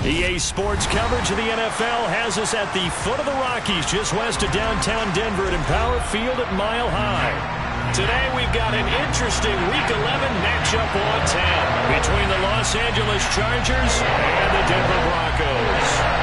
EA Sports coverage of the NFL has us at the foot of the Rockies, just west of downtown Denver at Empower Field at Mile High. Today we've got an interesting Week 11 matchup on tap between the Los Angeles Chargers and the Denver Broncos.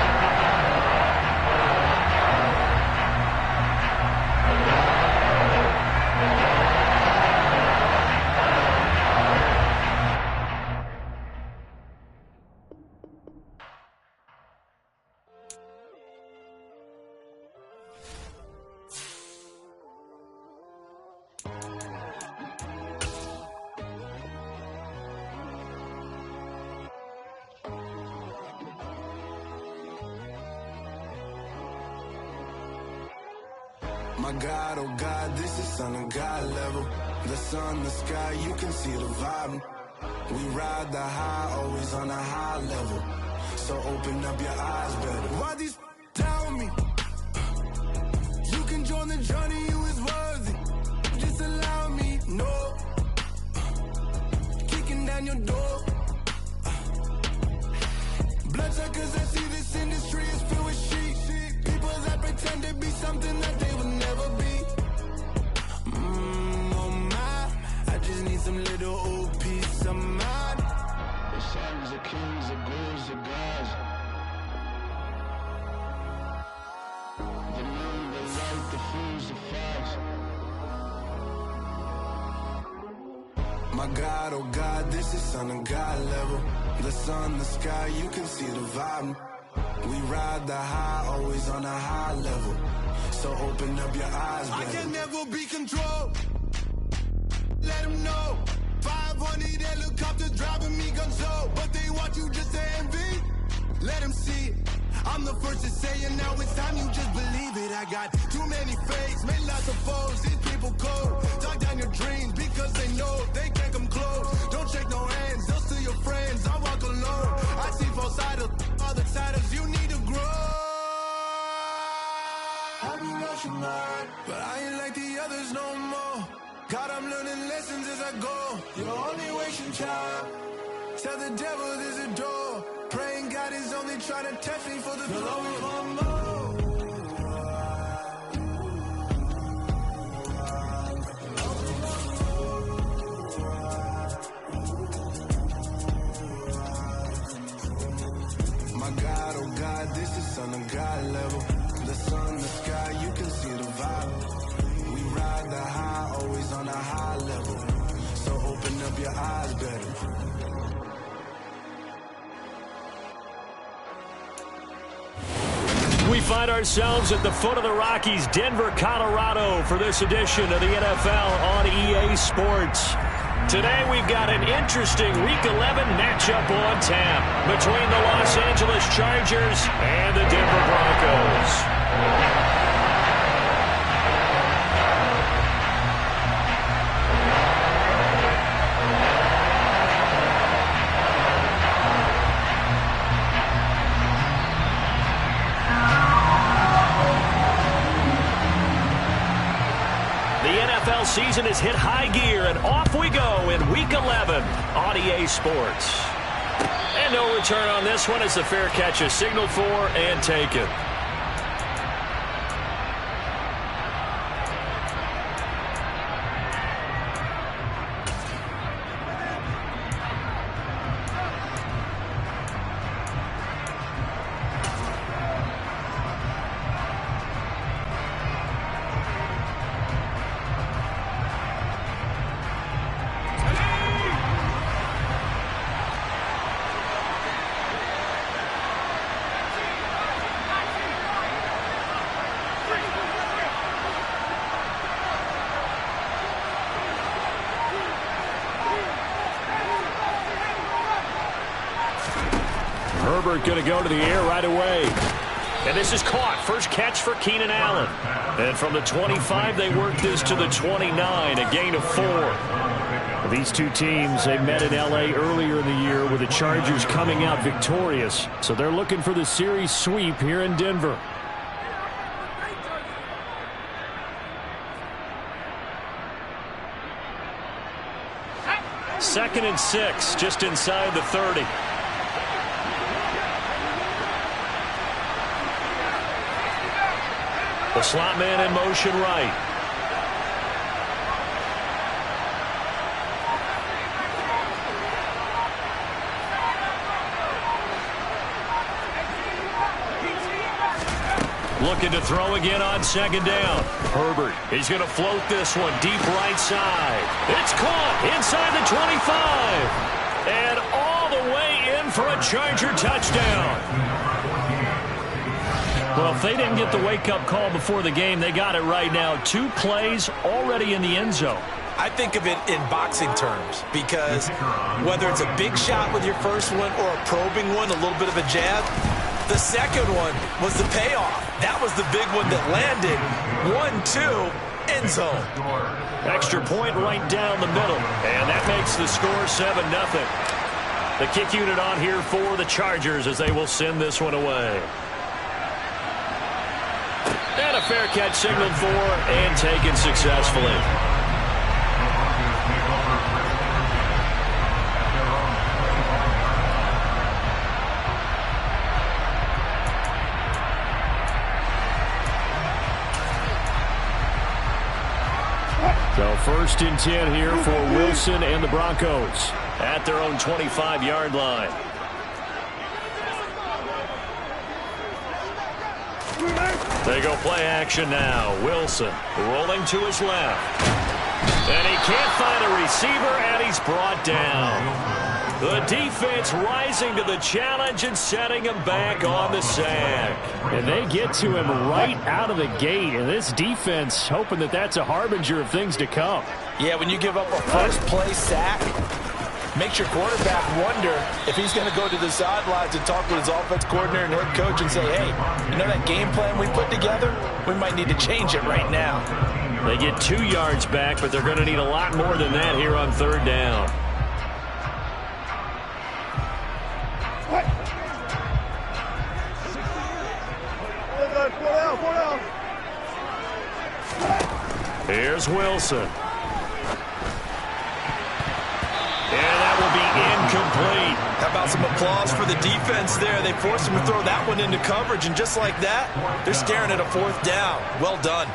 My God, oh God, this is Son of God level. The sun, the sky, you can see the vibe. We ride the high, always on a high level. So open up your eyes better. Why these tell me? You can join the journey, you is worthy. Just allow me, no. Kicking down your door. Bloodsuckers, I see this industry is filled with sheep. People that pretend to be something that they will never be. Oh my, I just need some little old peace of mind. The sons of kings, the ghouls, the gods. The moon, the light, the fools, the facts. My God, oh God, this is Son of God level. The sun, the sky, you can see the vibe. We ride the high, always on a high level. So open up your eyes, baby. I can never be controlled. Let them know. 500 helicopters driving me gonzo. But they want you just to envy. Let them see it. I'm the first to say it, now it's time you just believe it. I got too many fakes, made lots of foes. These people cold. Talk down your dreams because they know they can't come close. Don't shake no hands, they'll steal your friends. I walk alone. I see false idols, other titles, you need to grow. Have you lost your mind? But I ain't like the others no more. God, I'm learning lessons as I go. You're only wasting time. Tell the devil there's a door. Praying God is only trying to test me for the glory of more. My God, oh God, this is Son of God level. The sun, the sky, you can see the vibe. We ride the high, always on a high level. So open up your eyes better. We find ourselves at the foot of the Rockies, Denver, Colorado, for this edition of the NFL on EA Sports. Today we've got an interesting Week 11 matchup on tap between the Los Angeles Chargers and the Denver Broncos. Season has hit high gear, and off we go in Week 11 on EA Sports. And no return on this one as the fair catch is signaled for and taken. Herbert going to go to the air right away. And this is caught. First catch for Keenan Allen. And from the 25, they work this to the 29, a gain of 4. These two teams, they met in L.A. earlier in the year with the Chargers coming out victorious. So they're looking for the series sweep here in Denver. Second and 6, just inside the 30. The slot man in motion right. Looking to throw again on second down. Herbert, he's going to float this one deep right side. It's caught inside the 25. And all the way in for a Charger touchdown. Well, if they didn't get the wake-up call before the game, they got it right now. 2 plays already in the end zone. I think of it in boxing terms because whether it's a big shot with your first one or a probing one, a little bit of a jab, the second one was the payoff. That was the big one that landed. 1-2, end zone. Extra point right down the middle. And that makes the score 7-0. The kick unit on here for the Chargers as they will send this one away. And a fair catch signaled for and taken successfully. So 1st and 10 here for Wilson and the Broncos at their own 25-yard line. They go play action now. Wilson rolling to his left. And he can't find a receiver, and he's brought down. The defense rising to the challenge and setting him back on the sack. And they get to him right out of the gate. And this defense hoping that that's a harbinger of things to come. Yeah, when you give up a first-play sack, makes your quarterback wonder if he's going to go to the sidelines and talk with his offense coordinator and head coach and say, hey, you know that game plan we put together? We might need to change it right now. They get 2 yards back, but they're going to need a lot more than that here on 3rd down. Here's Wilson. And that will be incomplete. How about some applause for the defense there? They forced him to throw that one into coverage, and just like that, they're staring at a 4th down. Well done.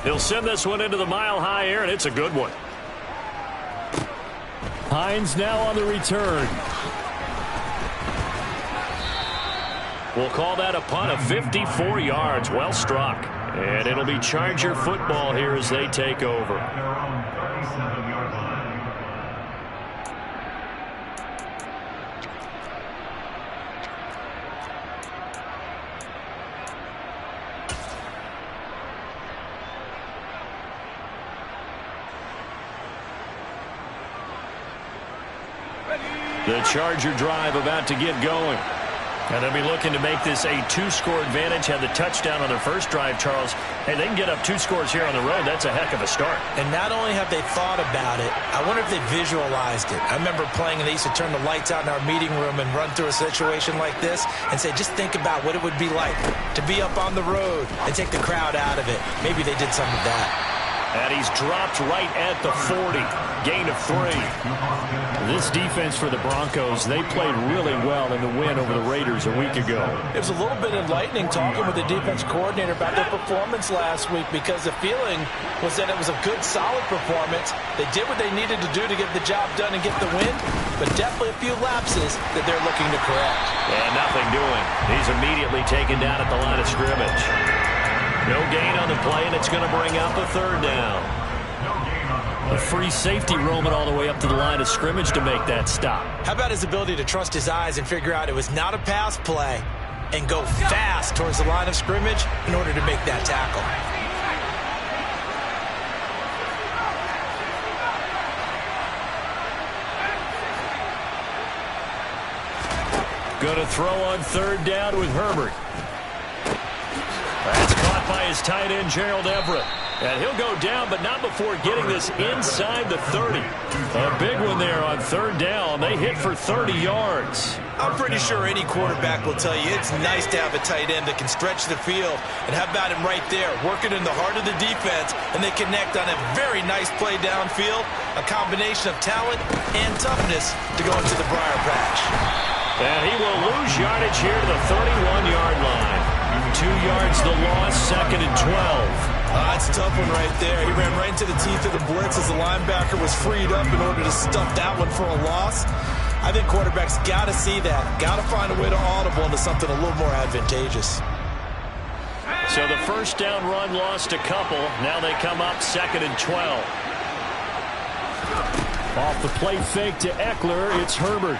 He'll send this one into the mile-high air, and it's a good one. Hines now on the return. We'll call that a punt of 54 yards. Well struck. And it'll be Charger football here as they take over. The Charger drive about to get going. And they'll be looking to make this a 2-score advantage. Had the touchdown on their first drive, Charles. Hey, they can get up 2 scores here on the road. That's a heck of a start. And not only have they thought about it, I wonder if they visualized it. I remember playing, and they used to turn the lights out in our meeting room and run through a situation like this and say, just think about what it would be like to be up on the road and take the crowd out of it. Maybe they did some of that. And he's dropped right at the 40. Gain of 3. This defense for the Broncos, they played really well in the win over the Raiders a week ago. It was a little bit enlightening talking with the defense coordinator about their performance last week because the feeling was that it was a good, solid performance. They did what they needed to do to get the job done and get the win, but definitely a few lapses that they're looking to correct. And nothing doing. He's immediately taken down at the line of scrimmage. No gain on the play, and it's going to bring up a 3rd down. A free safety roaming all the way up to the line of scrimmage to make that stop. How about his ability to trust his eyes and figure out it was not a pass play and go fast towards the line of scrimmage in order to make that tackle. Going to throw on 3rd down with Herbert. That's caught by his tight end, Gerald Everett. And he'll go down, but not before getting this inside the 30. A big one there on third down. They hit for 30 yards. I'm pretty sure any quarterback will tell you it's nice to have a tight end that can stretch the field. And how about him right there, working in the heart of the defense, and they connect on a very nice play downfield, a combination of talent and toughness to go into the briar patch. And he will lose yardage here to the 31-yard line. 2 yards the loss, second and 12. That's a tough one right there. He ran right into the teeth of the blitz as the linebacker was freed up in order to stuff that one for a loss. I think quarterbacks got to see that. Got to find a way to audible into something a little more advantageous. So the first down run lost a couple. Now they come up second and 12. Off the play fake to Eckler, it's Herbert.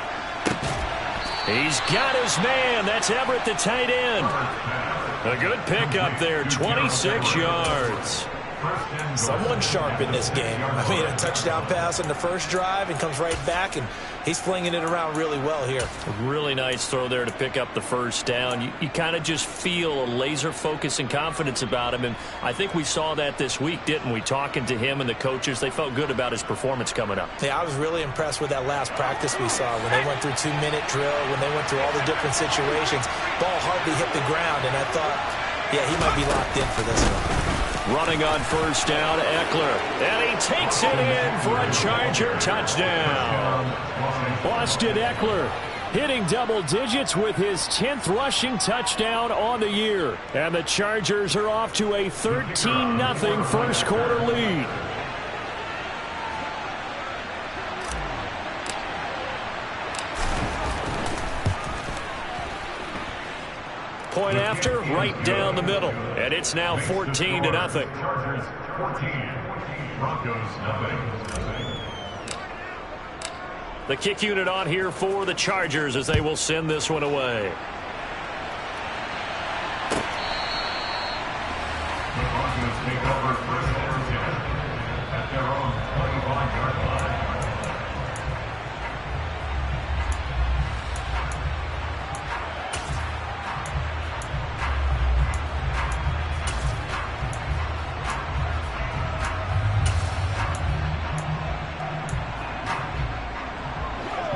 He's got his man. That's Everett, the tight end. A good pickup there, 26 yards. Someone sharp in this game. I mean, a touchdown pass on the first drive and comes right back, and he's flinging it around really well here. A really nice throw there to pick up the first down. You kind of just feel a laser focus and confidence about him, and I think we saw that this week, didn't we? Talking to him and the coaches, they felt good about his performance coming up. Yeah, I was really impressed with that last practice we saw when they went through 2-minute drill, when they went through all the different situations. Ball hardly hit the ground, and I thought, yeah, he might be locked in for this one. Running on first down, Eckler. And he takes it in for a Charger touchdown. Austin Eckler hitting double digits with his 10th rushing touchdown on the year. And the Chargers are off to a 13-0 first quarter lead. Point after, right down the middle. And it's now 14-0. The kick unit on here for the Chargers as they will send this one away. The Broncos take over first and 10 at their own 25-yard line.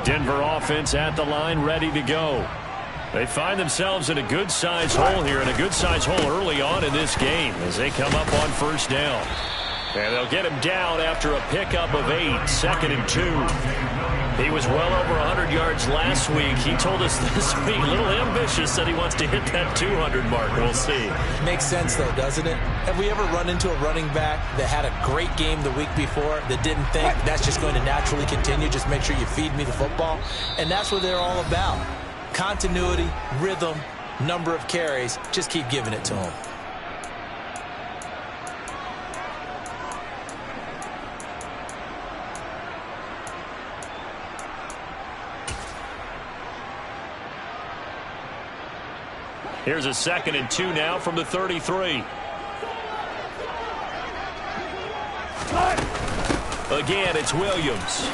Denver offense at the line, ready to go. They find themselves in a good-sized hole here, and a good-sized hole early on in this game as they come up on first down. And they'll get him down after a pickup of 8, second and 2. He was well over 100 yards last week. He told us this week, a little ambitious, that he wants to hit that 200 mark. We'll see. Makes sense, though, doesn't it? Have we ever run into a running back that had a great game the week before that didn't think that's just going to naturally continue? Just make sure you feed me the football. And that's what they're all about. Continuity, rhythm, number of carries. Just keep giving it to him. Here's a second and 2 now from the 33. Again, it's Williams.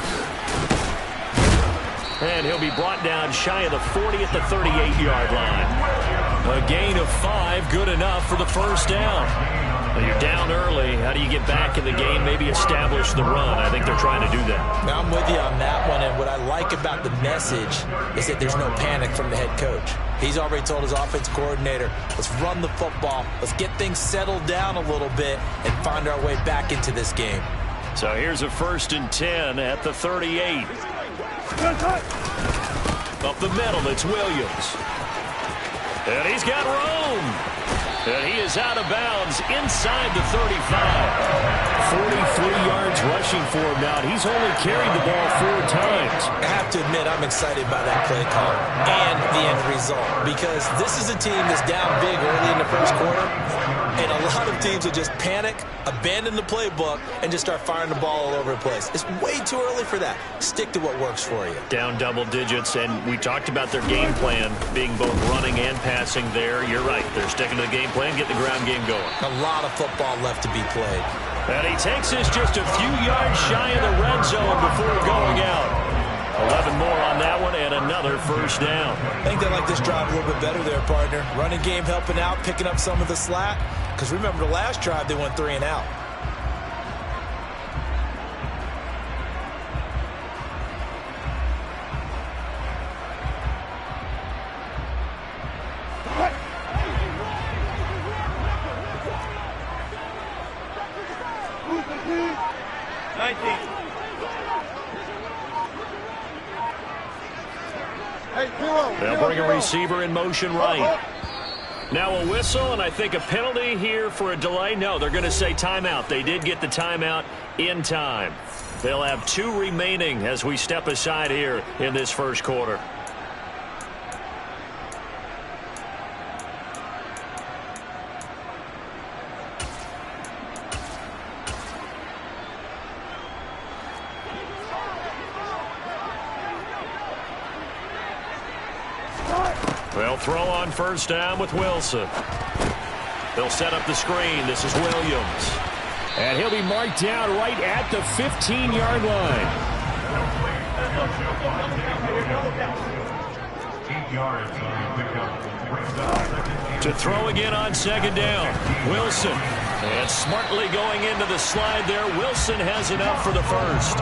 And he'll be brought down shy of the 40 at the 38-yard line. A gain of 5, good enough for the first down. Well, you're down early. How do you get back in the game, maybe establish the run? I think they're trying to do that. Now, I'm with you on that one, and what I like about the message is that there's no panic from the head coach. He's already told his offense coordinator, let's run the football, let's get things settled down a little bit and find our way back into this game. So here's a first and 10 at the 38. Up the middle, it's Williams. And he's got room. And he is out of bounds inside the 35. 43 yards rushing for him now. He's only carried the ball 4 times. I have to admit, I'm excited by that play call and the end result, because this is a team that's down big early in the first quarter, and a lot of teams will just panic, abandon the playbook, and just start firing the ball all over the place. It's way too early for that. Stick to what works for you. Down double digits, and we talked about their game plan being both running and passing there. You're right. They're sticking to the game plan, get the ground game going. A lot of football left to be played. And he takes this just a few yards shy of the red zone before going out. 11 more on that one, and another first down. I think they like this drive a little bit better there, partner. Running game helping out, picking up some of the slack. Because remember, the last drive, they went 3 and out. They'll bring a receiver in motion right. Now a whistle, and I think a penalty here for a delay. No, they're going to say timeout. They did get the timeout in time. They'll have 2 remaining as we step aside here in this first quarter. They'll throw on first down with Wilson. They'll set up the screen. This is Williams. And he'll be marked down right at the 15-yard line. 8 yards. To throw again on second down. Wilson. And smartly going into the slide there. Wilson has enough for the first.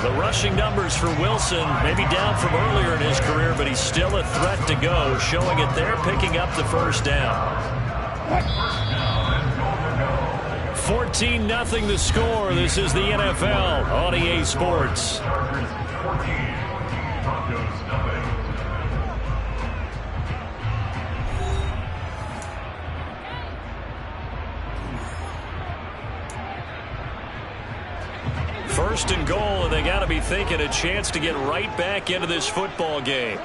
The rushing numbers for Wilson maybe down from earlier in his career, but he's still a threat to go, showing it there, picking up the first down. 14-0 the score. This is the NFL on EA Sports. First and goal, and they got to be thinking a chance to get right back into this football game.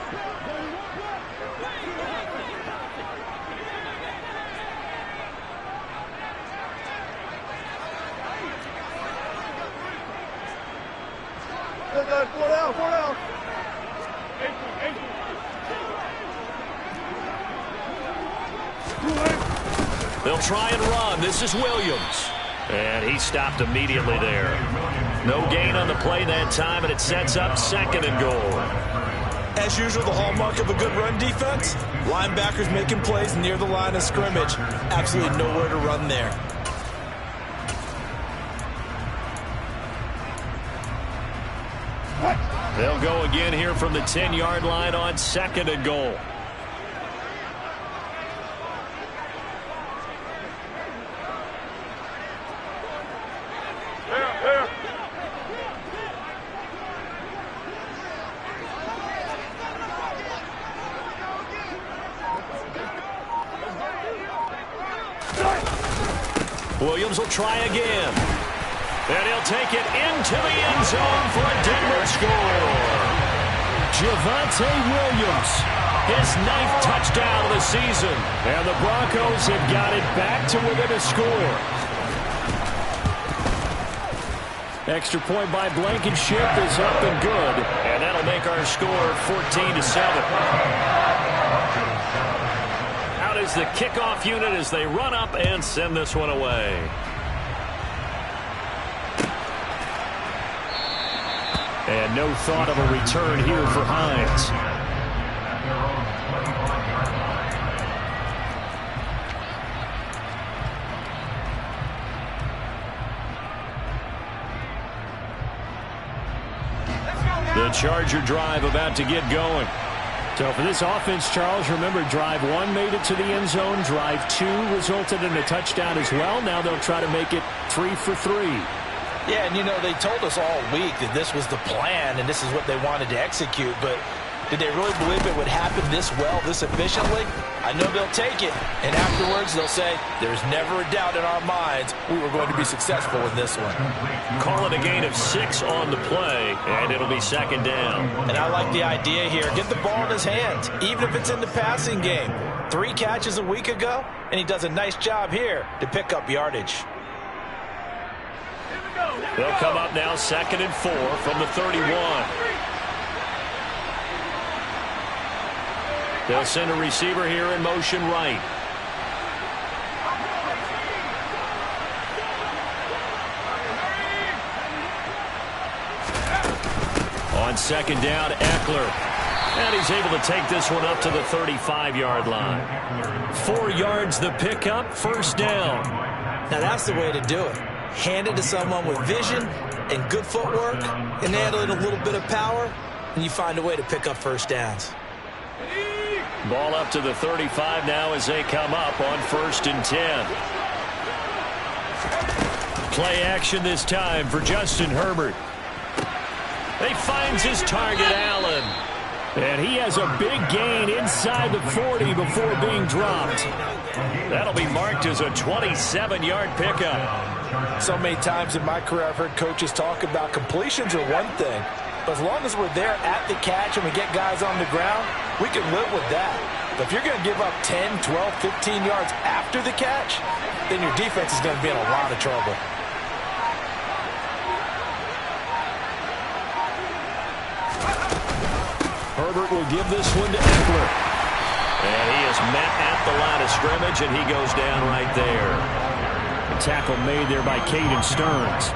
They'll try and run. This is Williams. And he stopped immediately there. No gain on the play that time, and it sets up second and goal. As usual, the hallmark of a good run defense, linebackers making plays near the line of scrimmage. Absolutely nowhere to run there. They'll go again here from the 10-yard line on second and goal. Williams will try again. And he'll take it into the end zone for a Denver score. Javonte Williams, His 9th touchdown of the season. and the Broncos have got it back to within a score. Extra point by Blankenship is up and good. And that'll make our score 14-7. Out is the kickoff unit as they run up and send this one away. And no thought of a return here for Hines. The Charger drive about to get going. So for this offense, Charles, remember, drive 1 made it to the end zone. Drive 2 resulted in a touchdown as well. Now they'll try to make it 3 for 3. Yeah, and you know, they told us all week that this was the plan and this is what they wanted to execute, but did they really believe it would happen this well, this efficiently? I know they'll take it, and afterwards they'll say, there's never a doubt in our minds we were going to be successful in this one. Call it a gain of 6 on the play, and it'll be second down. And I like the idea here. Get the ball in his hands, even if it's in the passing game. 3 catches a week ago, and he does a nice job here to pick up yardage. They'll come up now second and 4 from the 31. They'll send a receiver here in motion right. On second down, Eckler. And he's able to take this one up to the 35-yard line. 4 yards the pickup, first down. Now that's the way to do it. Hand it to someone with vision and good footwork, and handle it a little bit of power, and you find a way to pick up first downs. Ball up to the 35 now as they come up on 1st and 10. Play action this time for Justin Herbert. He finds his target, Allen. And he has a big gain inside the 40 before being dropped. That'll be marked as a 27-yard pickup. So many times in my career I've heard coaches talk about completions are one thing, but as long as we're there at the catch and we get guys on the ground, we can live with that. But if you're going to give up 10, 12, 15 yards after the catch, then your defense is going to be in a lot of trouble. Herbert will give this one to Eckler. And he is met at the line of scrimmage, and he goes down right there. A tackle made there by Caden Stearns.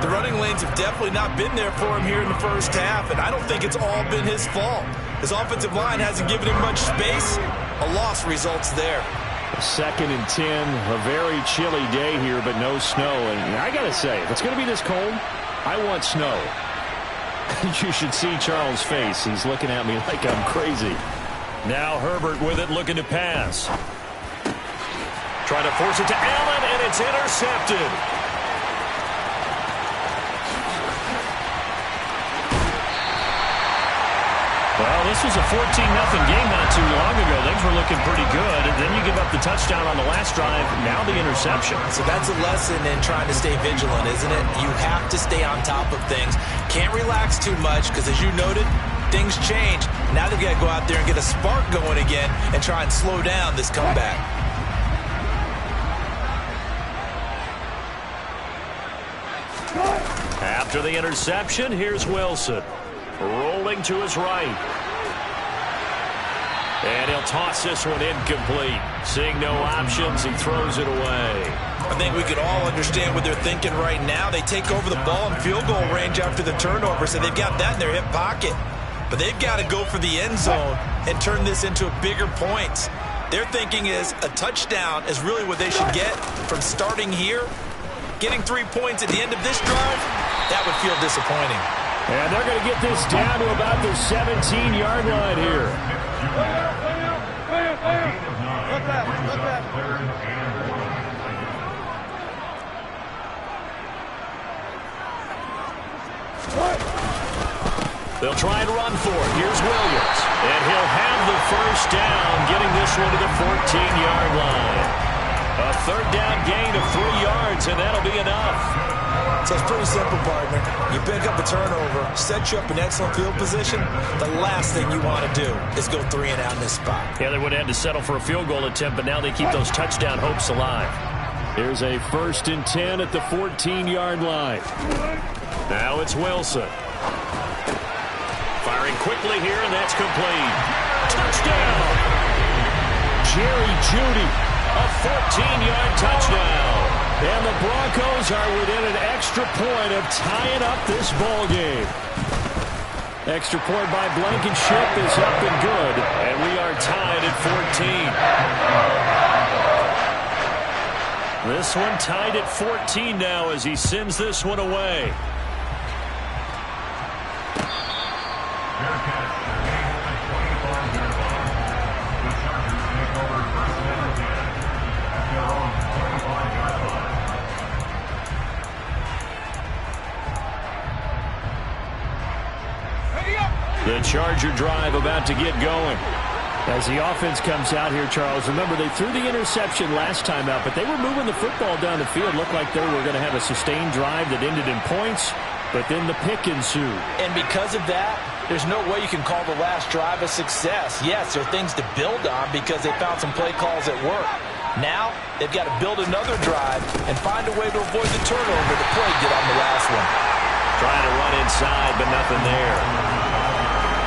The running lanes have definitely not been there for him here in the first half, and I don't think it's all been his fault. His offensive line hasn't given him much space. A loss results there. 2nd and 10, a very chilly day here, but no snow. And I got to say, if it's going to be this cold, I want snow. You should see Charles' face. He's looking at me like I'm crazy. Now Herbert with it, looking to pass. Trying to force it to Allen, and it's intercepted. Well, this was a 14-0 game not too long ago. Things were looking pretty good. And then you give up the touchdown on the last drive. Now the interception. So that's a lesson in trying to stay vigilant, isn't it? You have to stay on top of things. Can't relax too much because, as you noted, things change. Now they've got to go out there and get a spark going again and try and slow down this comeback. After the interception, here's Wilson. Rolling to his right. And he'll toss this one incomplete. Seeing no options, he throws it away. I think we could all understand what they're thinking right now. They take over the ball in field goal range after the turnover, so they've got that in their hip pocket. But they've got to go for the end zone and turn this into bigger points. Their thinking is a touchdown is really what they should get from starting here. Getting 3 points at the end of this drive, that would feel disappointing. And they're going to get this down to about the 17-yard line here. They'll try and run for it. Here's Williams. And he'll have the first down, getting this one to the 14-yard line. A 3rd down gain of 3 yards, and that'll be enough. So it's pretty simple, partner. You pick up a turnover, set you up in excellent field position. The last thing you want to do is go 3 and out in this spot. Yeah, they would have had to settle for a field goal attempt, but now they keep those touchdown hopes alive. Here's a 1st and 10 at the 14-yard line. Now it's Wilson. Firing quickly here, and that's complete. Touchdown! Jerry Jeudy, a 14-yard touchdown. And the Broncos are within an extra point of tying up this ball game. Extra point by Blankenship is up and good, and we are tied at 14. This one tied at 14 now as he sends this one away. The Charger drive about to get going. As the offense comes out here, Charles, remember they threw the interception last time out, but they were moving the football down the field. Looked like they were going to have a sustained drive that ended in points, but then the pick ensued. And because of that, there's no way you can call the last drive a success. Yes, there are things to build on because they found some play calls at work. Now, they've got to build another drive and find a way to avoid the turnover the play did on the last one. Trying to run inside, but nothing there.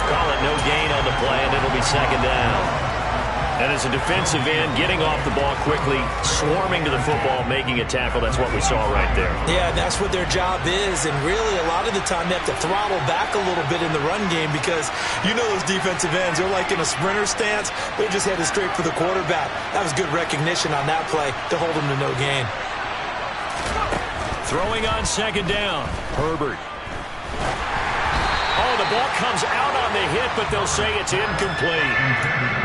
Call it no gain on the play, and it'll be 2nd down. And as a defensive end, getting off the ball quickly, swarming to the football, making a tackle, that's what we saw right there. Yeah, that's what their job is, and really a lot of the time they have to throttle back a little bit in the run game because you know those defensive ends, they're like in a sprinter stance. They're just headed straight for the quarterback. That was good recognition on that play to hold them to no gain. Throwing on 2nd down, Herbert. Oh, the ball comes out on the hit, but they'll say it's incomplete.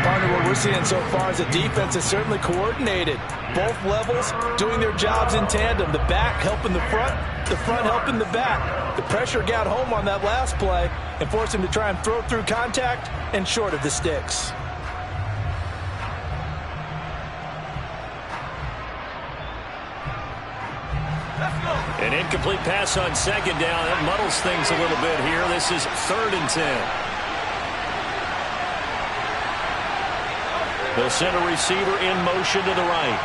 Partner, what we're seeing so far is the defense is certainly coordinated. Both levels doing their jobs in tandem. The back helping the front helping the back. The pressure got home on that last play and forced him to try and throw through contact and short of the sticks. An incomplete pass on second down. That muddles things a little bit here. This is 3rd and 10. They'll send a receiver in motion to the right.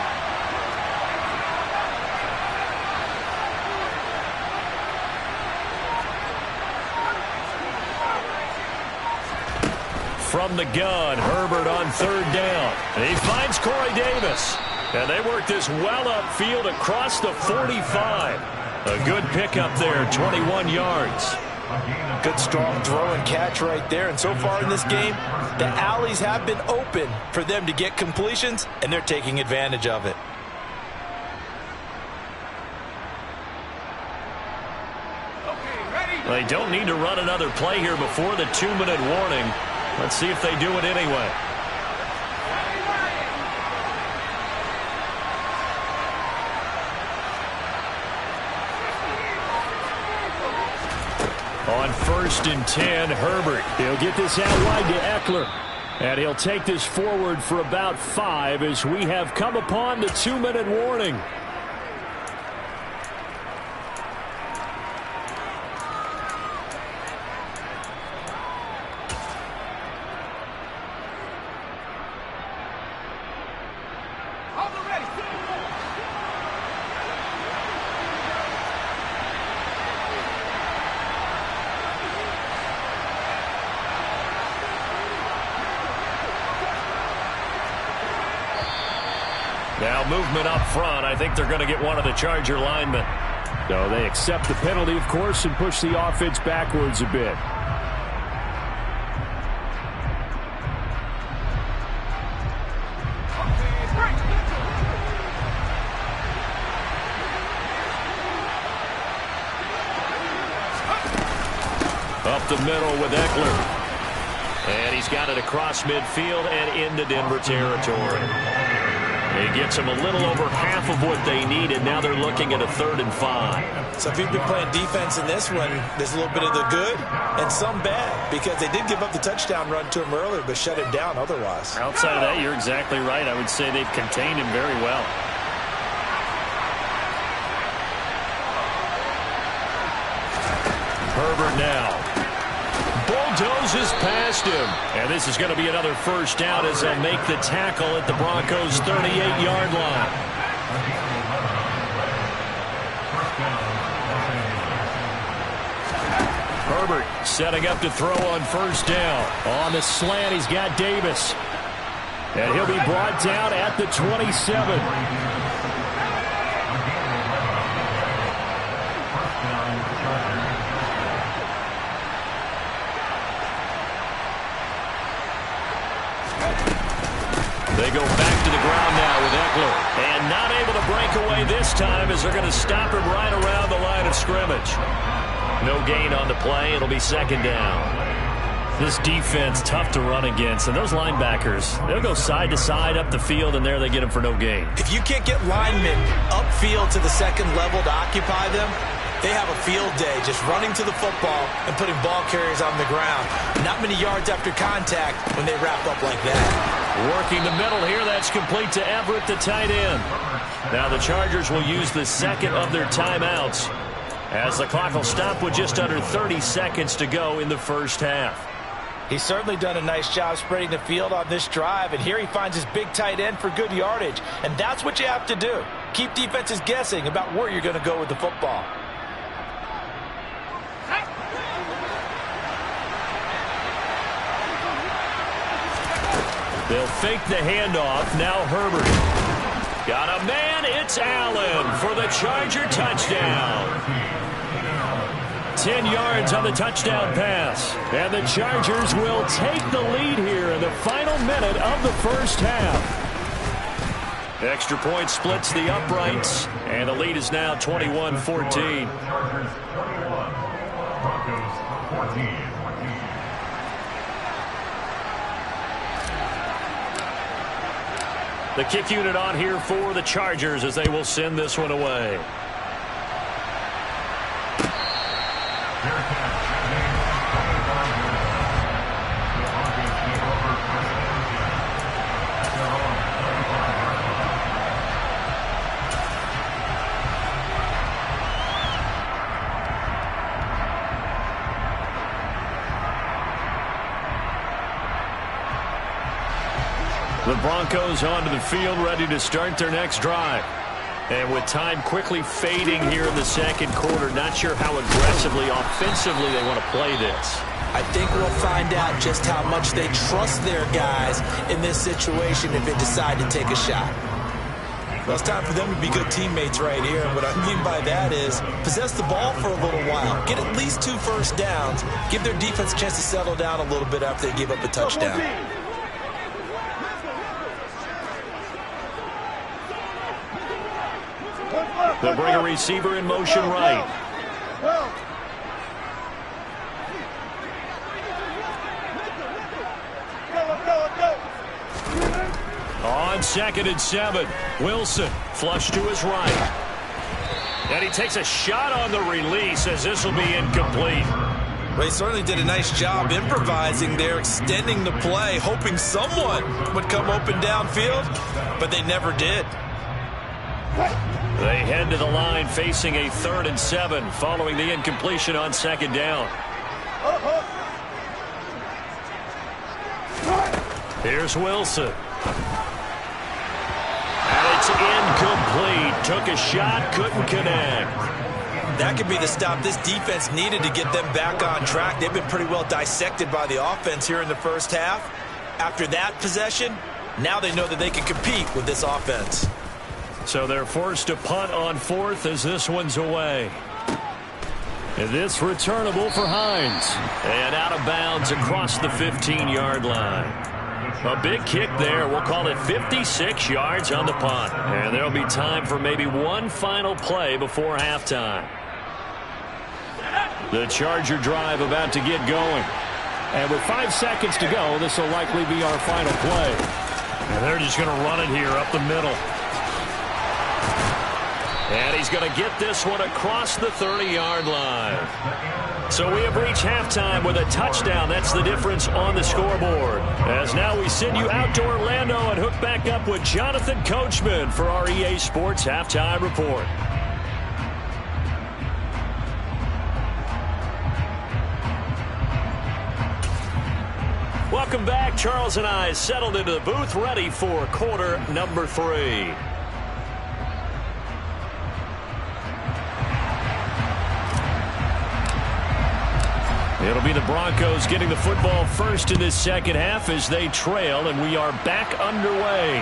From the gun, Herbert on 3rd down. And he finds Corey Davis. And they work this well upfield across the 45. A good pickup there, 21 yards. Good strong throw and catch right there. And so far in this game, the alleys have been open for them to get completions, and they're taking advantage of it. They don't need to run another play here before the 2-minute warning. Let's see if they do it anyway. On 1st and 10, Herbert. He'll get this out wide to Eckler. And he'll take this forward for about 5 as we have come upon the 2-minute warning. Now movement up front. I think they're going to get one of the Charger linemen. So they accept the penalty, of course, and push the offense backwards a bit. Up the middle with Eckler. And he's got it across midfield and into Denver territory. He gets them a little over half of what they needed. Now they're looking at a 3rd and 5. So if you've been playing defense in this one, there's a little bit of the good and some bad, because they did give up the touchdown run to him earlier, but shut him down otherwise. Outside of that, you're exactly right. I would say they've contained him very well. Herbert now bulldozes past him. And this is going to be another 1st down as they'll make the tackle at the Broncos' 38-yard line. Herbert setting up to throw on 1st down. On the slant, he's got Davis. And he'll be brought down at the 27. They go back to the ground now with Eckler. And not able to break away this time as they're going to stop him right around the line of scrimmage. No gain on the play. It'll be 2nd down. This defense, tough to run against. And those linebackers, they'll go side to side up the field, and there they get them for no gain. If you can't get linemen upfield to the 2nd level to occupy them, they have a field day just running to the football and putting ball carriers on the ground. Not many yards after contact when they wrap up like that. Working the middle here. That's complete to Everett, the tight end. Now the Chargers will use the 2nd of their timeouts as the clock will stop with just under 30 seconds to go in the 1st half. He's certainly done a nice job spreading the field on this drive, and here he finds his big tight end for good yardage. And that's what you have to do. Keep defenses guessing about where you're going to go with the football. They'll fake the handoff. Now Herbert. Got a man. It's Allen for the Charger touchdown. 10 yards on the touchdown pass. And the Chargers will take the lead here in the final minute of the 1st half. Extra point splits the uprights. And the lead is now 21-14. Chargers 21, Broncos 14. The kick unit on here for the Chargers as they will send this one away. The Broncos onto the field, ready to start their next drive. And with time quickly fading here in the second quarter, not sure how aggressively, offensively they want to play this. I think we'll find out just how much they trust their guys in this situation if they decide to take a shot. Well, it's time for them to be good teammates right here. And what I mean by that is possess the ball for a little while. Get at least 2 first downs. Give their defense a chance to settle down a little bit after they give up a touchdown. They'll bring a receiver in motion right. On 2nd and 7, Wilson flush to his right. And he takes a shot on the release as this will be incomplete. Well, he certainly did a nice job improvising there, extending the play, hoping someone would come open downfield, but they never did. They head to the line facing a 3rd and 7 following the incompletion on 2nd down. Here's Wilson. And it's incomplete. Took a shot, couldn't connect. That could be the stop this defense needed to get them back on track. They've been pretty well dissected by the offense here in the first half. After that possession, now they know that they can compete with this offense. So they're forced to punt on 4th as this one's away. And this returnable for Hines. And out of bounds across the 15-yard line. A big kick there. We'll call it 56 yards on the punt. And there'll be time for maybe one final play before halftime. The Charger drive about to get going. And with 5 seconds to go, this will likely be our final play. And they're just going to run it here up the middle. And he's going to get this one across the 30-yard line. So we have reached halftime with a touchdown. That's the difference on the scoreboard. As now we send you out to Orlando and hook back up with Jonathan Coachman for our EA Sports Halftime Report. Welcome back. Charles and I settled into the booth ready for quarter number 3. It'll be the Broncos getting the football first in this second half as they trail, and we are back underway.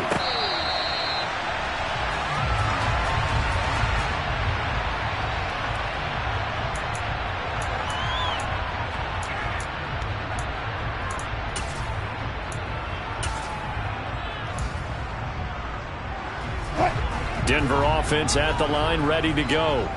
Denver offense at the line, ready to go.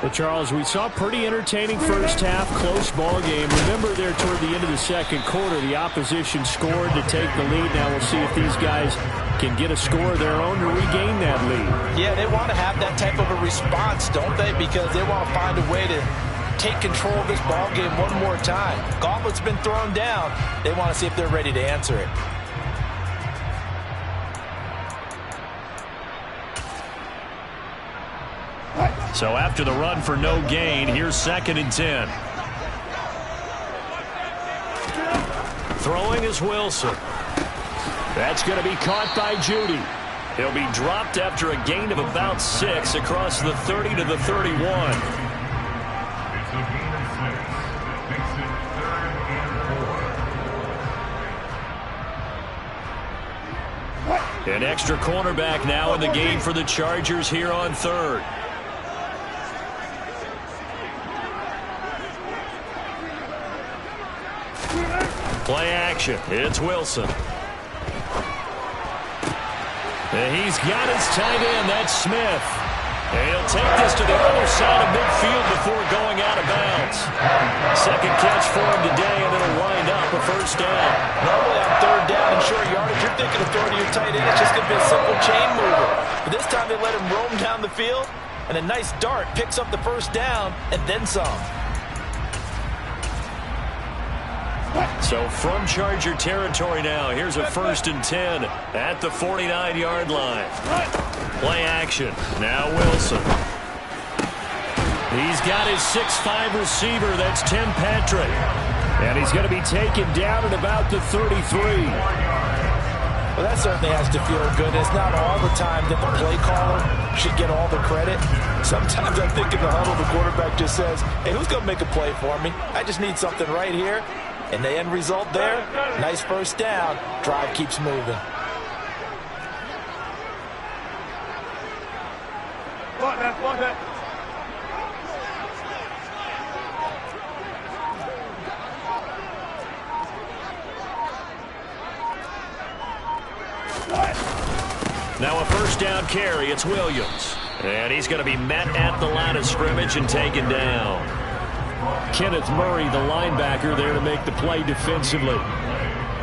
Well, Charles, we saw a pretty entertaining first half, close ball game. Remember there toward the end of the second quarter, the opposition scored to take the lead. Now we'll see if these guys can get a score of their own to regain that lead. Yeah, they want to have that type of a response, don't they? Because they want to find a way to take control of this ball game one more time. Gauntlet's been thrown down. They want to see if they're ready to answer it. So after the run for no gain, here's 2nd and 10. Throwing is Wilson. That's going to be caught by Judy. He'll be dropped after a gain of about 6 across the 30 to the 31. It's a gain of 6. That makes it 3rd and 4. An extra cornerback now in the game for the Chargers here on 3rd. Play action. It's Wilson. And he's got his tight end. That's Smith. And he'll take this to the other side of midfield before going out of bounds. Second catch for him today, and it'll wind up a first down. Normally on 3rd down and short yardage, you're taking authority your tight end, it's just going to be a simple chain mover. But this time they let him roam down the field, and a nice dart picks up the first down and then some. So from Charger territory now, here's a 1st and 10 at the 49-yard line. Play action. Now Wilson. He's got his 6'5 receiver. That's Tim Patrick. And he's going to be taken down at about the 33. Well, that certainly has to feel good. It's not all the time that the play caller should get all the credit. Sometimes I think in the huddle, the quarterback just says, hey, who's going to make a play for me? I just need something right here. And the end result there, nice first down. Drive keeps moving. Now a first down carry. It's Williams. And he's going to be met at the line of scrimmage and taken down. Kenneth Murray, the linebacker, there to make the play defensively.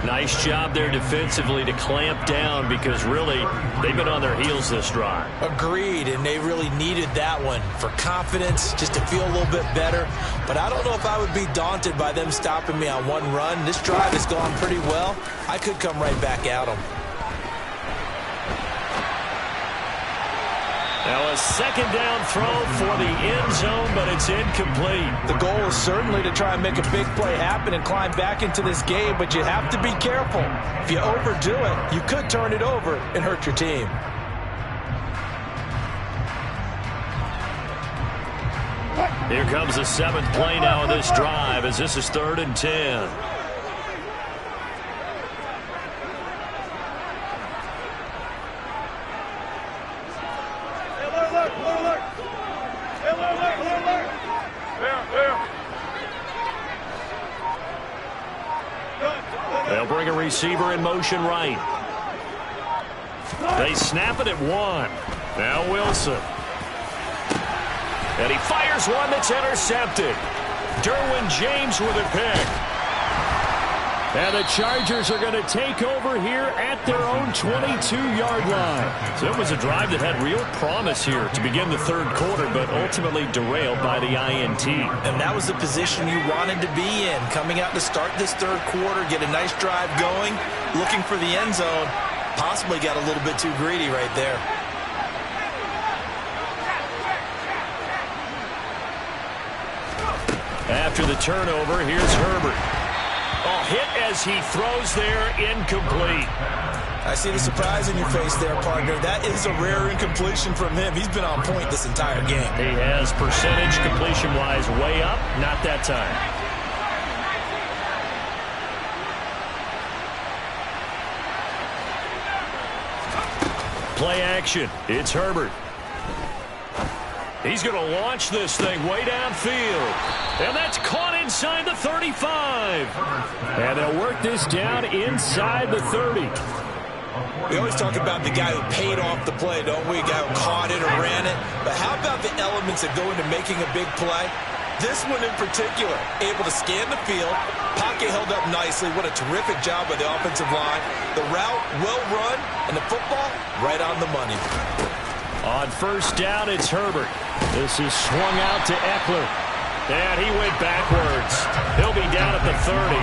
Nice job there defensively to clamp down because really they've been on their heels this drive. Agreed, and they really needed that one for confidence, just to feel a little bit better. But I don't know if I would be daunted by them stopping me on one run. This drive has gone pretty well. I could come right back at them. Now a second down throw for the end zone, but it's incomplete. The goal is certainly to try and make a big play happen and climb back into this game, but you have to be careful. If you overdo it, you could turn it over and hurt your team. Here comes the 7th play now of this drive as this is 3rd and 10. They'll bring a receiver in motion right. They snap it at 1. Now Wilson. And he fires one that's intercepted. Derwin James with a pick. And the Chargers are going to take over here at their own 22-yard line. So it was a drive that had real promise here to begin the 3rd quarter, but ultimately derailed by the INT. And that was the position you wanted to be in, coming out to start this 3rd quarter, get a nice drive going, looking for the end zone. Possibly got a little bit too greedy right there. After the turnover, here's Herbert. Oh, hit as he throws there, incomplete. I see the surprise in your face there, partner. That is a rare incompletion from him. He's been on point this entire game. He has percentage completion-wise way up, not that time. Play action. It's Herbert. He's going to launch this thing way downfield. And that's caught inside the 35. And they'll work this down inside the 30. We always talk about the guy who paid off the play, don't we? A guy who caught it or ran it. But how about the elements that go into making a big play? This one in particular, able to scan the field. Pocket held up nicely. What a terrific job by the offensive line. The route, well run, and the football, right on the money. On first down, it's Herbert. This is swung out to Eckler. And he went backwards. He'll be down at the 30.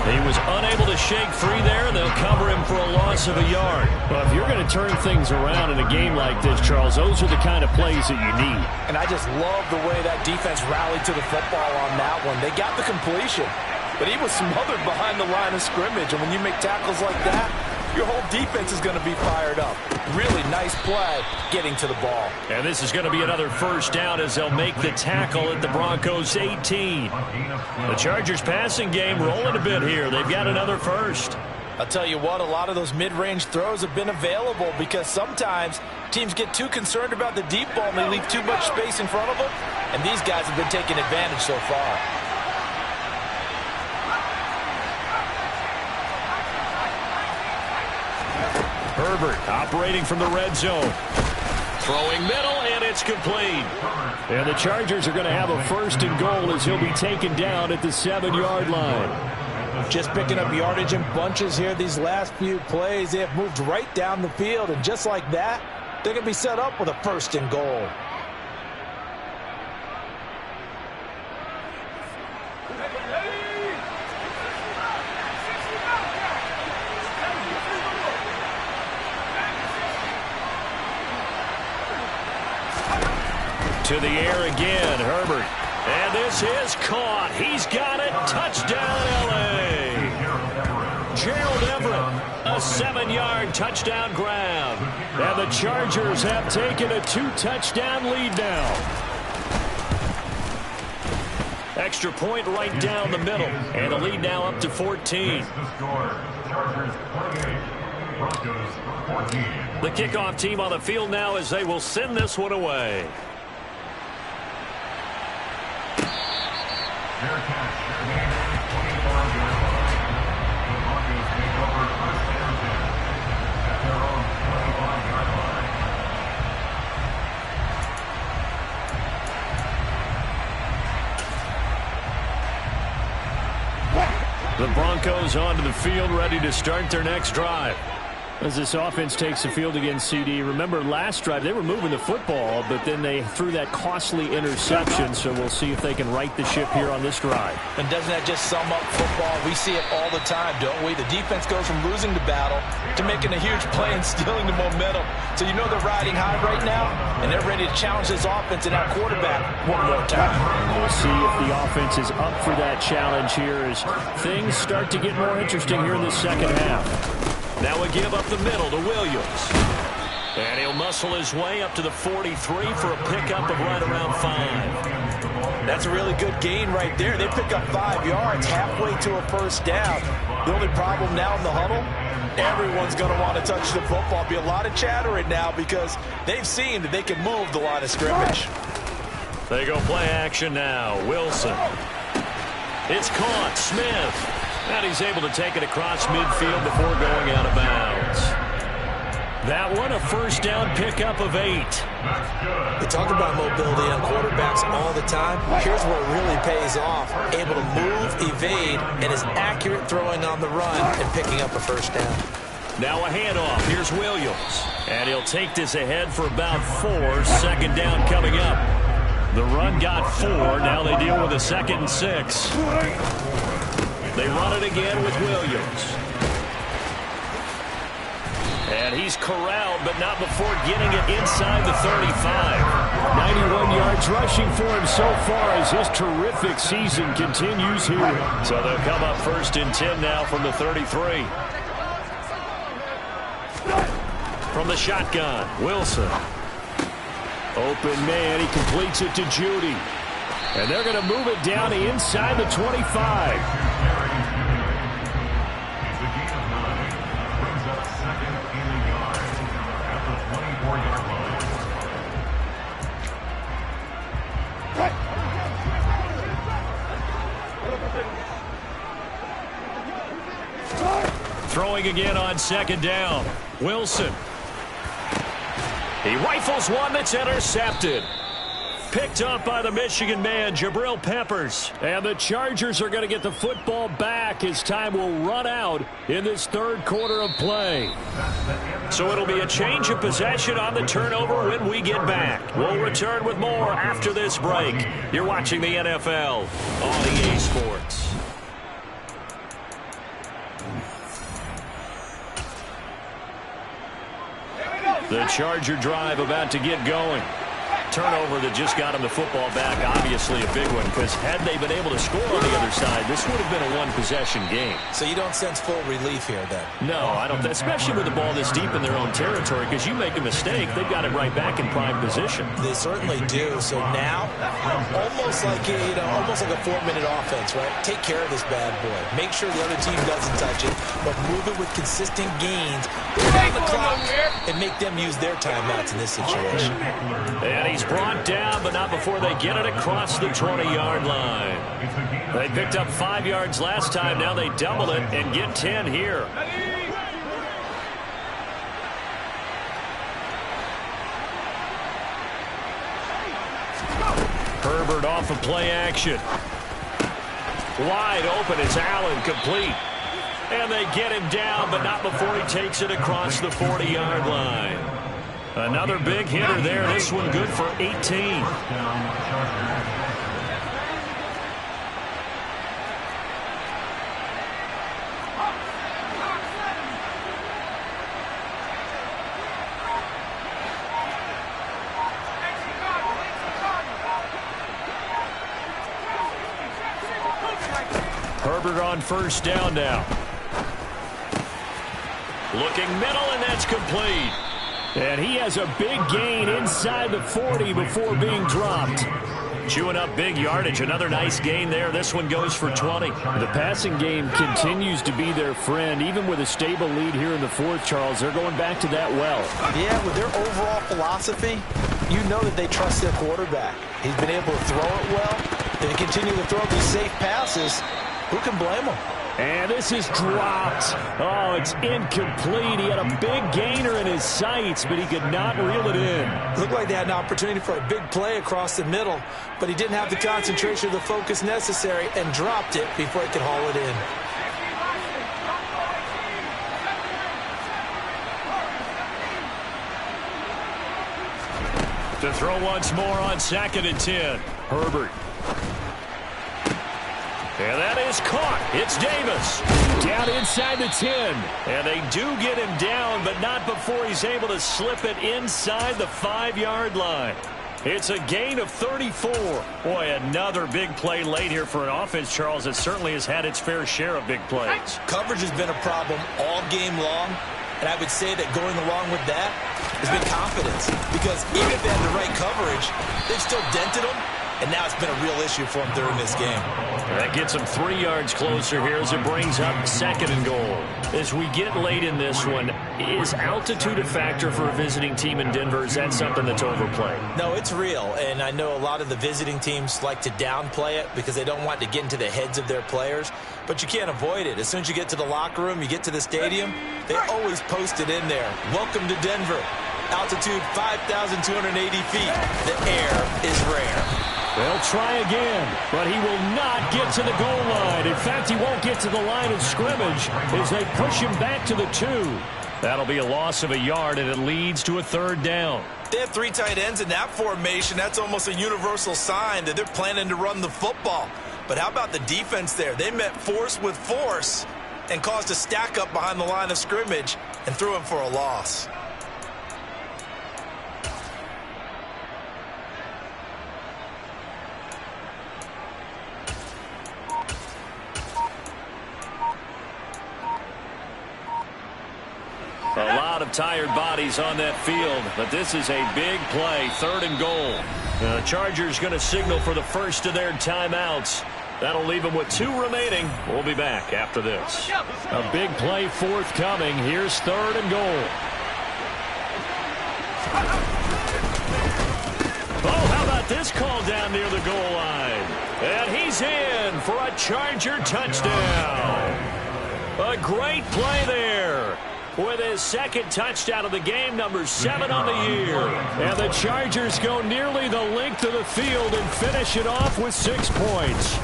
He was unable to shake free there. They'll cover him for a loss of a yard. Well, if you're going to turn things around in a game like this, Charles, those are the kind of plays that you need. And I just love the way that defense rallied to the football on that one. They got the completion, but he was smothered behind the line of scrimmage. And when you make tackles like that, your whole defense is going to be fired up. Really nice play getting to the ball. And this is going to be another first down as they'll make the tackle at the Broncos 18. The Chargers passing game rolling a bit here. They've got another first. I'll tell you what, a lot of those mid-range throws have been available because sometimes teams get too concerned about the deep ball and they leave too much space in front of them. And these guys have been taking advantage so far. Herbert operating from the red zone. Throwing middle, and it's complete. And the Chargers are going to have a 1st and goal as he'll be taken down at the 7-yard line. Just picking up yardage in bunches here these last few plays. They have moved right down the field, and just like that, they're going to be set up with a 1st and goal. To the air again, Herbert. And this is caught. He's got it. Touchdown, L.A. Gerald Everett, a 7-yard touchdown grab. And the Chargers have taken a 2-touchdown lead now. Extra point right down the middle. And the lead now up to 14. The kickoff team on the field now as they will send this one away. Their catch, their game, 24-yard line. The Broncos take over 1st and 10 at their own 25-yard line. The Broncos onto the field, ready to start their next drive. As this offense takes the field against CD, remember last drive they were moving the football, but then they threw that costly interception, so we'll see if they can right the ship here on this drive. And doesn't that just sum up football? We see it all the time, don't we? The defense goes from losing the battle to making a huge play and stealing the momentum. So you know they're riding high right now, and they're ready to challenge this offense and our quarterback one more time. We'll see if the offense is up for that challenge here as things start to get more interesting here in the second half. Now a give up the middle to Williams. And he'll muscle his way up to the 43 for a pickup of right around 5. That's a really good gain right there. They pick up 5 yards halfway to a 1st down. The only problem now in the huddle, everyone's going to want to touch the football. Be a lot of chattering now because they've seen that they can move the line of scrimmage. They go play action now. Wilson. It's caught. Smith. And he's able to take it across midfield before going out of bounds. That one, a 1st down pickup of 8. We talk about mobility on quarterbacks all the time. Here's where it really pays off. Able to move, evade, and is accurate throwing on the run and picking up a 1st down. Now a handoff. Here's Williams. And he'll take this ahead for about 4. 2nd down coming up. The run got 4. Now they deal with a 2nd and 6. They run it again with Williams. And he's corralled, but not before getting it inside the 35. 91 yards rushing for him so far as his terrific season continues here. So they'll come up 1st and 10 now from the 33. From the shotgun, Wilson. Open man, he completes it to Judy. And they're going to move it down inside the 25. Throwing again on 2nd down. Wilson. He rifles one that's intercepted. Picked up by the Michigan man, Jabril Peppers. And the Chargers are going to get the football back as time will run out in this 3rd quarter of play. So it'll be a change of possession on the turnover when we get back. We'll return with more after this break. You're watching the NFL on EA Sports. The Charger drive about to get going. Turnover that just got him the football back, obviously a big one, because had they been able to score on the other side, this would have been a one-possession game. So you don't sense full relief here, then? No, I don't, especially with the ball this deep in their own territory, because you make a mistake, they've got it right back in prime position. They certainly do. So now, almost like a 4-minute offense, right? Take care of this bad boy. Make sure the other team doesn't touch it, but move it with consistent gains. Put down the clock and make them use their timeouts in this situation. And he's brought down, but not before they get it across the 20-yard line. They picked up 5 yards last time. Now they double it and get 10 here. Herbert off of play action. Wide open. It's Allen, complete. And they get him down, but not before he takes it across the 40-yard line. Another big hitter there. This one good for 18. Herbert on first down now. Looking middle, and that's complete. And he has a big gain inside the 40 before being dropped. Chewing up big yardage. Another nice gain there. This one goes for 20. The passing game continues to be their friend. Even with a stable lead here in the fourth, Charles, they're going back to that well. Yeah, with their overall philosophy, you know that they trust their quarterback. He's been able to throw it well. They continue to throw these safe passes. Who can blame them? And this is dropped. Oh, it's incomplete. He had a big gainer in his sights, but he could not reel it in. Looked like they had an opportunity for a big play across the middle, but he didn't have the concentration or the focus necessary and dropped it before he could haul it in. To throw once more on 2nd and 10. Herbert. And that is caught. It's Davis. Down inside the 10. And they do get him down, but not before he's able to slip it inside the 5-yard line. It's a gain of 34. Boy, another big play late here for an offense, Charles, that certainly has had its fair share of big plays. Coverage has been a problem all game long, and I would say that going along with that has been confidence. Because even if they had the right coverage, they've still dented them. And now it's been a real issue for him during this game. That gets him 3 yards closer here as it brings up 2nd and goal. As we get late in this one, is altitude a factor for a visiting team in Denver? Is that something that's overplayed? No, it's real. And I know a lot of the visiting teams like to downplay it because they don't want to get into the heads of their players. But you can't avoid it. As soon as you get to the locker room, you get to the stadium, they always post it in there. Welcome to Denver. Altitude 5,280 feet. The air is rare. They'll try again, but he will not get to the goal line. In fact, he won't get to the line of scrimmage as they push him back to the 2. That'll be a loss of a yard, and it leads to a 3rd down. They have 3 tight ends in that formation. That's almost a universal sign that they're planning to run the football. But how about the defense there? They met force with force and caused a stack up behind the line of scrimmage and threw him for a loss. A lot of tired bodies on that field, but this is a big play, 3rd and goal. The Chargers going to signal for the first of their timeouts. That'll leave them with 2 remaining. We'll be back after this. A big play forthcoming. Here's 3rd and goal. Oh, how about this call down near the goal line? And he's in for a Charger touchdown. A great play there. With his 2nd touchdown of the game, number 7 on the year. And the Chargers go nearly the length of the field and finish it off with 6 points.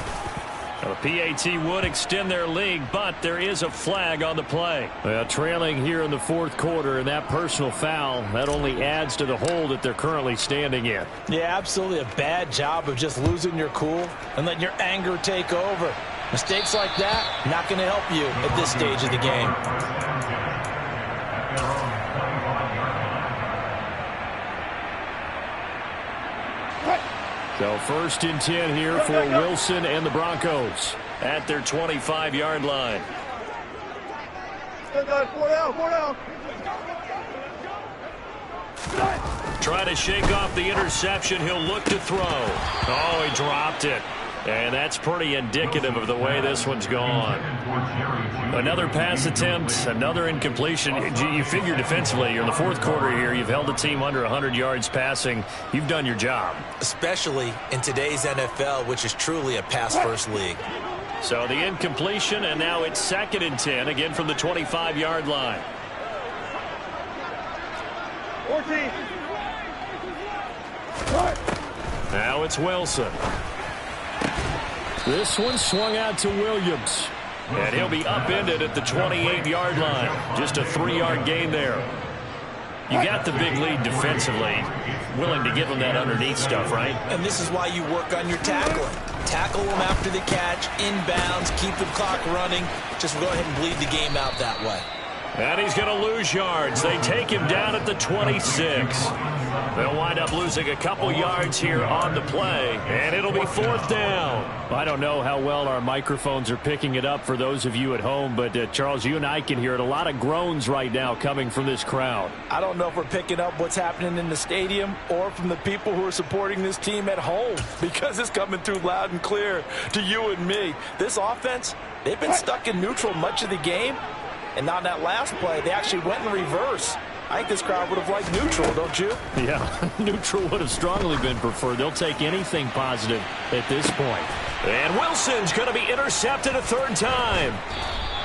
The PAT would extend their lead, but there is a flag on the play. Trailing here in the 4th quarter, and that personal foul, that only adds to the hole that they're currently standing in. Yeah, absolutely a bad job of just losing your cool and letting your anger take over. Mistakes like that, not going to help you at this stage of the game. So 1st and 10 here for Wilson and the Broncos at their 25-yard line. Try to shake off the interception. He'll look to throw. Oh, he dropped it. And that's pretty indicative of the way this one's gone. Another pass attempt, another incompletion. You figure defensively, you're in the 4th quarter here. You've held the team under 100 yards passing. You've done your job. Especially in today's NFL, which is truly a pass-first league. So the incompletion, and now it's 2nd and 10, again from the 25-yard line. 14. Now it's Wilson. This one swung out to Williams. And he'll be upended at the 28-yard line. Just a 3-yard gain there. You got the big lead defensively. Willing to give him that underneath stuff, right? And this is why you work on your tackling. Tackle them after the catch, inbounds, keep the clock running. Just go ahead and bleed the game out that way. And he's going to lose yards. They take him down at the 26. They'll wind up losing a couple yards here on the play, and it'll be 4th down. I don't know how well our microphones are picking it up for those of you at home, but Charles, you and I can hear it. A lot of groans right now coming from this crowd. I don't know if we're picking up what's happening in the stadium or from the people who are supporting this team at home, because it's coming through loud and clear to you and me. This offense, they've been stuck in neutral much of the game. And on that last play, they actually went in reverse. I think this crowd would have liked neutral, don't you? Yeah, neutral would have strongly been preferred. They'll take anything positive at this point. And Wilson's going to be intercepted a 3rd time.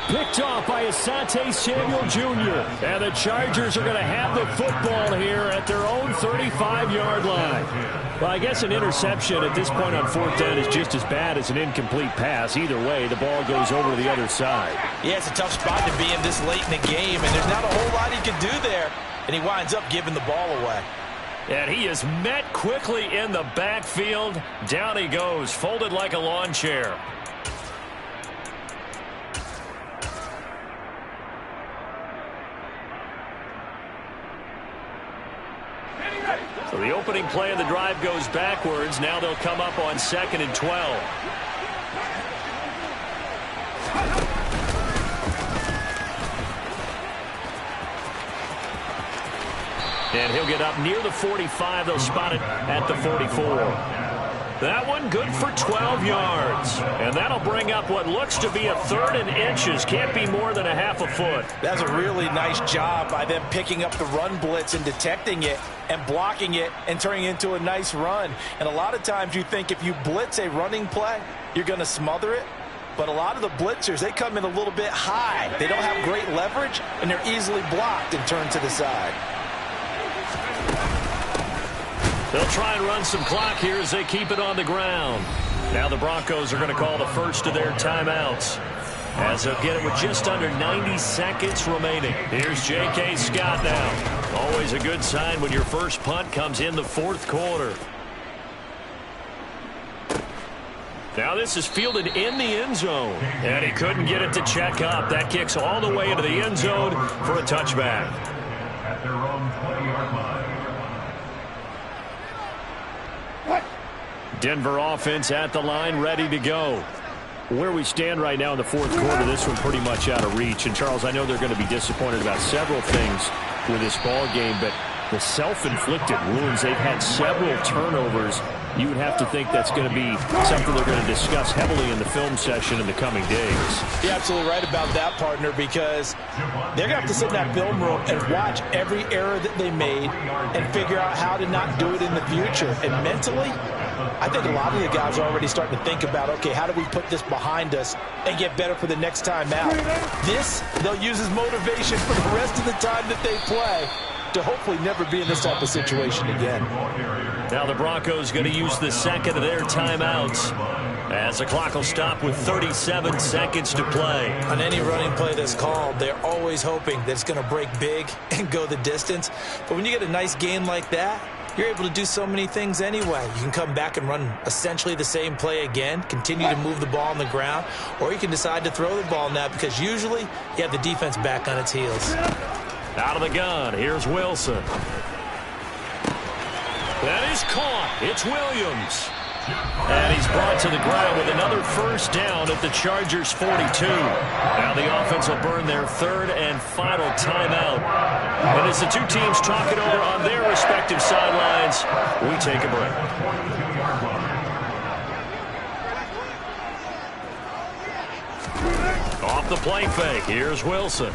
Picked off by Asante Samuel Jr. And the Chargers are going to have the football here at their own 35-yard line. Well, I guess an interception at this point on 4th down is just as bad as an incomplete pass. Either way, the ball goes over to the other side. Yeah, it's a tough spot to be in this late in the game, and there's not a whole lot he can do there. And he winds up giving the ball away. And he is met quickly in the backfield. Down he goes, folded like a lawn chair. So the opening play of the drive goes backwards. Now they'll come up on 2nd and 12. And he'll get up near the 45. They'll spot it at the 44. That one good for 12 yards. And that'll bring up what looks to be a 3rd and inches. Can't be more than a half a foot. That's a really nice job by them picking up the run blitz and detecting it and blocking it and turning it into a nice run. And a lot of times you think if you blitz a running play, you're going to smother it. But a lot of the blitzers, they come in a little bit high. They don't have great leverage, and they're easily blocked and turned to the side. They'll try and run some clock here as they keep it on the ground. Now the Broncos are going to call the first of their timeouts, as they'll get it with just under 90 seconds remaining. Here's J.K. Scott now. Always a good sign when your first punt comes in the 4th quarter. Now this is fielded in the end zone, and he couldn't get it to check up. That kicks all the way into the end zone for a touchback. At their own 20-yard line. Denver offense at the line, ready to go. Where we stand right now in the 4th quarter, this one pretty much out of reach. And, Charles, I know they're going to be disappointed about several things with this ball game, but the self-inflicted wounds, they've had several turnovers. You would have to think that's going to be something they're going to discuss heavily in the film session in the coming days. You're absolutely right about that, partner, because they're going to have to sit in that film room and watch every error that they made and figure out how to not do it in the future. And mentally, I think a lot of the guys are already starting to think about, okay, how do we put this behind us and get better for the next time out? This, they'll use as motivation for the rest of the time that they play to hopefully never be in this type of situation again. Now the Broncos going to use the 2nd of their timeouts, as the clock will stop with 37 seconds to play. On any running play that's called, they're always hoping that it's going to break big and go the distance. But when you get a nice game like that, you're able to do so many things anyway. You can come back and run essentially the same play again, continue to move the ball on the ground, or you can decide to throw the ball now, because usually you have the defense back on its heels. Out of the gun, here's Wilson. That is caught. It's Williams. And he's brought to the ground with another first down at the Chargers' 42. Now the offense will burn their 3rd and final timeout. And as the two teams talk it over on their respective sidelines, we take a break. Off the play fake, here's Wilson.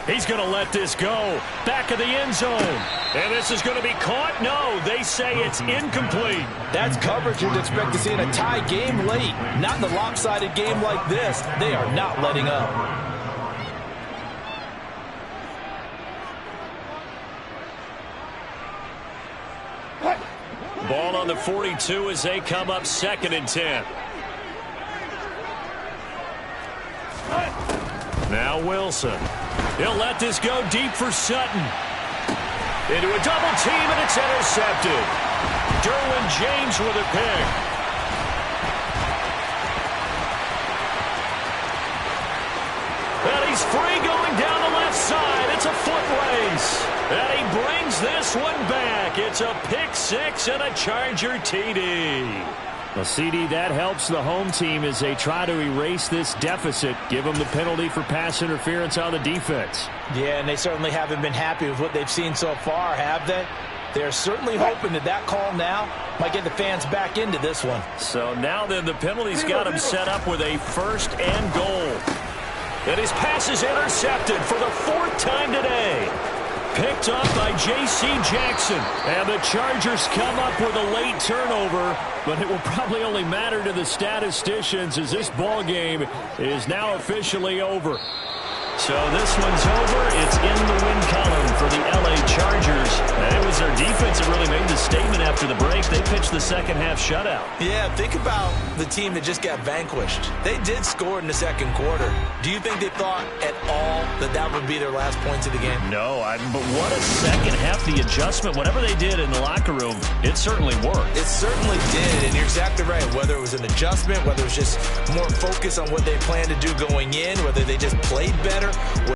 He's going to let this go. Back of the end zone. And this is going to be caught? No, they say it's incomplete. That's coverage you'd expect to see in a tie game late. Not in a lopsided game like this. They are not letting up. Ball on the 42 as they come up 2nd and 10. Now Wilson. He'll let this go deep for Sutton. Into a double team, and it's intercepted. Derwin James with a pick. And he's free going down the left side. It's a foot race. And he brings this one back. It's a pick six and a Charger TD. Well, CD, that helps the home team as they try to erase this deficit. Give them the penalty for pass interference on the defense. Yeah, and they certainly haven't been happy with what they've seen so far, have they? They're certainly hoping that that call now might get the fans back into this one. So now then the penalty's got him set up with a first and goal. And his pass is intercepted for the fourth time today. Picked up by J.C. Jackson. And the Chargers come up with a late turnover, but it will probably only matter to the statisticians as this ball game is now officially over. So this one's over. It's in the win column for the L.A. Chargers. And it was their defense that really made the statement after the break. They pitched the second half shutout. Yeah, think about the team that just got vanquished. They did score in the second quarter. Do you think they thought at all that that would be their last points of the game? No, but what a second half. The adjustment, whatever they did in the locker room, it certainly worked. It certainly did, and you're exactly right. Whether it was an adjustment, whether it was just more focus on what they planned to do going in, whether they just played better,